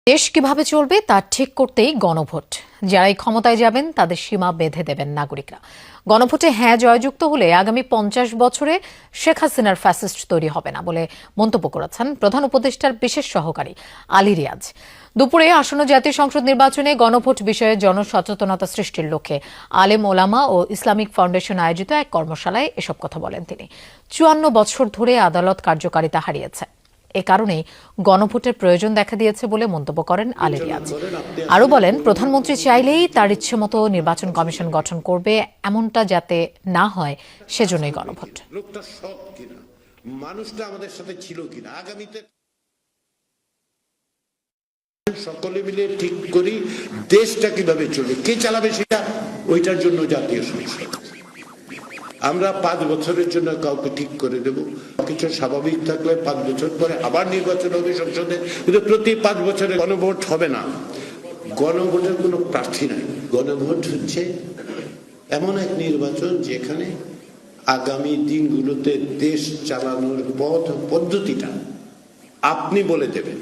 দেশ কিভাবে চলবে তা ঠিক করতেই গণভোট। যারাই ক্ষমতায় যাবেন তাদের সীমা বেঁধে দেবেন নাগরিকরা। গণভোটে হ্যাঁ জয়যুক্ত হলে আগামী ৫০ বছরে শেখ হাসিনার ফ্যাসিস্ট তৈরি হবে না বলে মন্তব্য করেছেন প্রধান উপদেষ্টার বিশেষ সহকারী আলী রিয়াজ। দুপুরে আসন্ন জাতীয় সংসদ নির্বাচনে গণভোট বিষয়ে জনসচেতনতা সৃষ্টির লক্ষ্যে আলেম ওলামা ও ইসলামিক ফাউন্ডেশন আয়োজিত এক কর্মশালায় এসব কথা বলেন তিনি। ৫৪ বছর ধরে আদালত কার্যকারিতা হারিয়েছে, এ কারণেই গণভোটের প্রয়োজন দেখা দিয়েছে বলে মন্তব্য করেন আলী রিয়াজ। আরও বলেন, প্রধানমন্ত্রী চাইলেই তার ইচ্ছেমতো নির্বাচন কমিশন গঠন করবে, এমনটা যাতে না হয় সেজন্যই গণভোট। লোকটা সৎ কিনা, মানুষটা আমাদের সাথে ছিল কিনা, আগামীতে সকলে মিলে ঠিক করি দেশটা কিভাবে চলবে, কে চালাবে সেটা, ওইটার জন্য জাতীয় সংসদ। আমরা ৫ বছরের জন্য কাউকে ঠিক করে দেব, কিছু স্বাভাবিক থাকলে ৫ বছর পরে আবার নির্বাচন হবে সংসদে, কিন্তু প্রতি ৫ বছরে গণভোট হবে না। গণভোটের কোনো প্রার্থী নাই। গণভোট হচ্ছে এমন এক নির্বাচন যেখানে আগামী দিনগুলোতে দেশ চালানোর পথ পদ্ধতিটা আপনি বলে দেবেন।